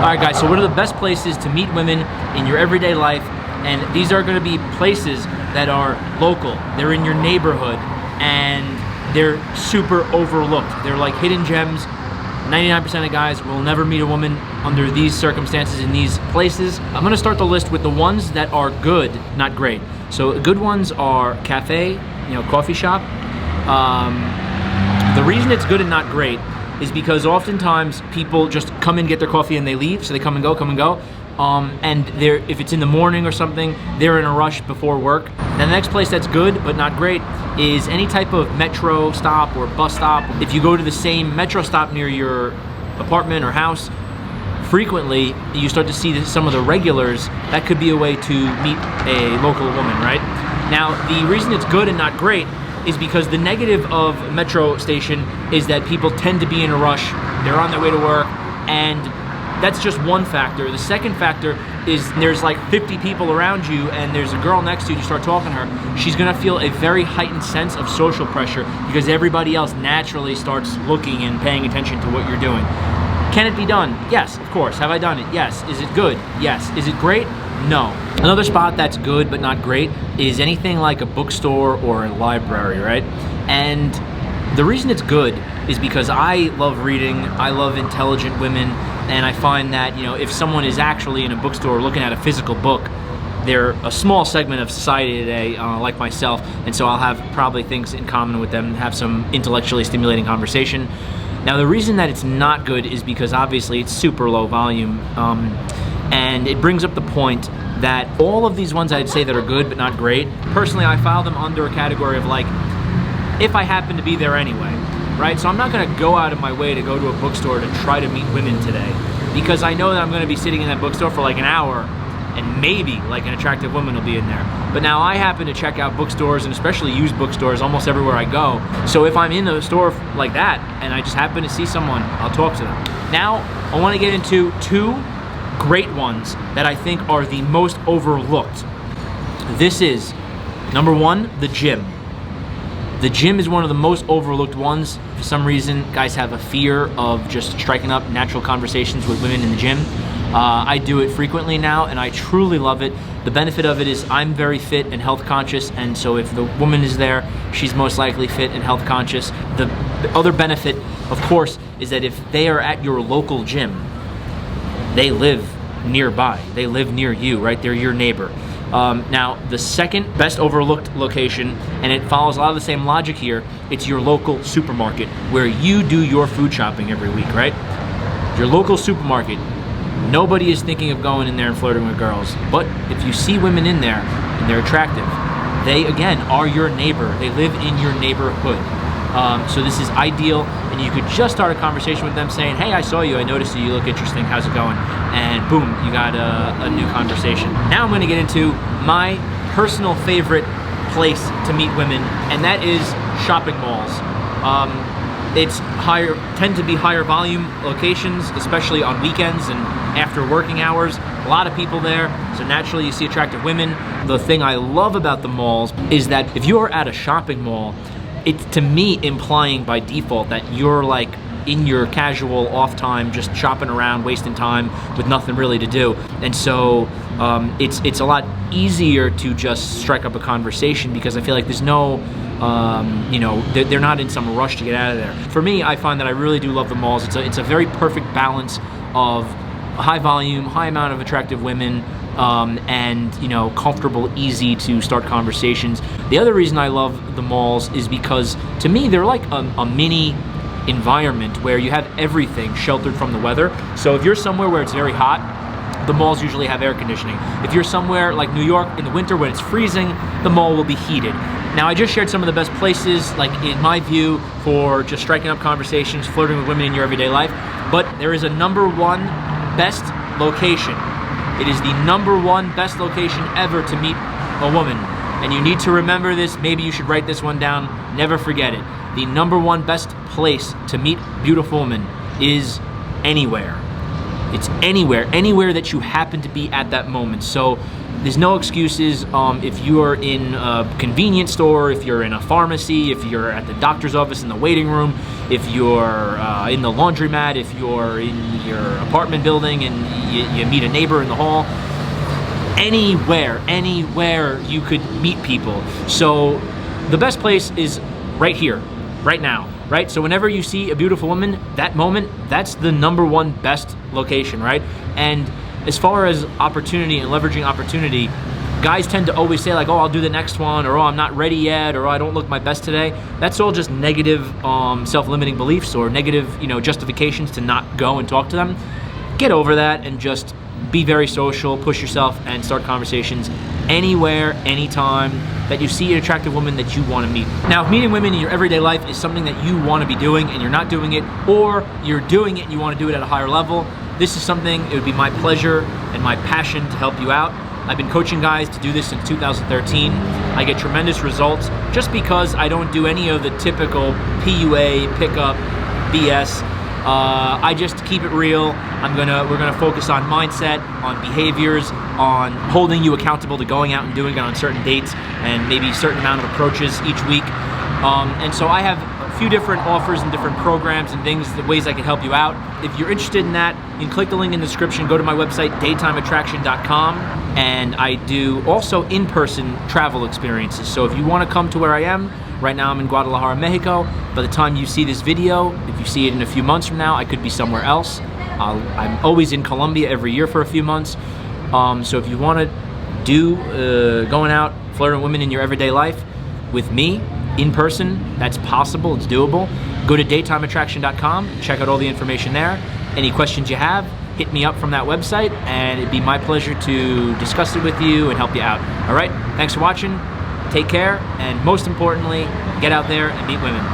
Alright guys, so what are the best places to meet women in your everyday life? And these are going to be places that are local. They're in your neighborhood and they're super overlooked. They're like hidden gems. 99% of guys will never meet a woman under these circumstances in these places. I'm going to start the list with the ones that are good, not great. So good ones are cafe, coffee shop. The reason it's good and not great is because oftentimes people just come in, get their coffee, and they leave. So they come and go. And if it's in the morning or something, they're in a rush before work. Then the next place that's good but not great is any type of metro stop or bus stop. If you go to the same metro stop near your apartment or house, frequently you start to see some of the regulars. That could be a way to meet a local woman, right? Now, the reason it's good and not great is because the negative of metro station is that people tend to be in a rush. They're on their way to work, and that's just one factor. The second factor is there's like 50 people around you and there's a girl next to you start talking to her. She's gonna feel a very heightened sense of social pressure because everybody else naturally starts looking and paying attention to what you're doing. Can it be done? Yes, of course. Have I done it? Yes. Is it good? Yes. Is it great? No. Another spot that's good but not great is anything like a bookstore or a library, right? And the reason it's good is because I love reading, I love intelligent women, and I find that, if someone is actually in a bookstore looking at a physical book, they're a small segment of society today, like myself, and so I'll have probably things in common with them, have some intellectually stimulating conversation. Now, the reason that it's not good is because obviously it's super low volume, and it brings up the point that all of these ones I'd say that are good but not great, personally I file them under a category of like, if I happen to be there anyway, right? So I'm not gonna go out of my way to go to a bookstore to try to meet women today, because I know that I'm gonna be sitting in that bookstore for like an hour and maybe like an attractive woman will be in there. But now I happen to check out bookstores, and especially used bookstores, almost everywhere I go. So if I'm in a store like that and I just happen to see someone, I'll talk to them. Now, I wanna get into two great ones that I think are the most overlooked. This is, number one, the gym. The gym is one of the most overlooked ones. For some reason, guys have a fear of just striking up natural conversations with women in the gym. I do it frequently now, and I truly love it. The benefit of it is I'm very fit and health conscious, and so if the woman is there, she's most likely fit and health conscious. The other benefit, of course, is that if they are at your local gym, they live nearby. They live near you, right? They're your neighbor. Now, the second best overlooked location, and it follows a lot of the same logic here, it's your local supermarket where you do your food shopping every week, right? Your local supermarket. Nobody is thinking of going in there and flirting with girls, but if you see women in there and they're attractive, they, again, are your neighbor. They live in your neighborhood. So this is ideal, and you could just start a conversation with them saying, hey, I saw you, I noticed you look interesting, how's it going? And boom, you got a new conversation. Now I'm gonna get into my personal favorite place to meet women, and that is shopping malls. Tend to be higher volume locations, especially on weekends and after working hours. A lot of people there, so naturally you see attractive women. The thing I love about the malls is that if you are at a shopping mall, it's, to me, implying by default that you're like in your casual off time, just shopping around, wasting time with nothing really to do. And so it's a lot easier to just strike up a conversation because I feel like there's no, they're not in some rush to get out of there. For me, I find that I really do love the malls. It's a very perfect balance of high volume, high amount of attractive women, and comfortable, easy to start conversations. The other reason I love the malls is because, to me, they're like a mini environment where you have everything sheltered from the weather. So if you're somewhere where it's very hot, the malls usually have air conditioning. If you're somewhere like New York in the winter when it's freezing, the mall will be heated. Now, I just shared some of the best places, like in my view, for just striking up conversations, flirting with women in your everyday life, but there is a number one best location. It is the number one best location ever to meet a woman. And you need to remember this. Maybe you should write this one down. Never forget it. The number one best place to meet beautiful women is anywhere. It's anywhere that you happen to be at that moment. So there's no excuses. If you're in a convenience store, if you're in a pharmacy, if you're at the doctor's office in the waiting room, if you're in the laundromat, if you're in your apartment building and you meet a neighbor in the hall, anywhere you could meet people. So the best place is right here, right now, right? So whenever you see a beautiful woman, that moment, that's the number one best location, right? And as far as opportunity and leveraging opportunity, guys tend to always say like, oh, I'll do the next one, or oh, I'm not ready yet, or oh, I don't look my best today. That's all just negative self-limiting beliefs or negative, justifications to not go and talk to them. Get over that and just be very social, push yourself, and start conversations anywhere, anytime that you see an attractive woman that you want to meet. Now, if meeting women in your everyday life is something that you want to be doing and you're not doing it, or you're doing it and you want to do it at a higher level, this is something, it would be my pleasure and my passion to help you out. I've been coaching guys to do this since 2013. I get tremendous results just because I don't do any of the typical PUA, pickup, BS. I just keep it real. We're gonna focus on mindset, on behaviors, on holding you accountable to going out and doing it on certain dates and maybe a certain amount of approaches each week. And so I have a few different offers and different programs and things, the ways I can help you out. If you're interested in that, you can click the link in the description, go to my website, daytimeattraction.com, and I do also in-person travel experiences. So if you wanna come to where I am, right now I'm in Guadalajara, Mexico. By the time you see this video, if you see it in a few months from now, I could be somewhere else. I'm always in Colombia every year for a few months. So if you wanna do going out, flirting with women in your everyday life with me, in person, that's possible, it's doable. Go to daytimeattraction.com, check out all the information there. Any questions you have, hit me up from that website, and it'd be my pleasure to discuss it with you and help you out. All right, thanks for watching, take care, and most importantly, get out there and meet women.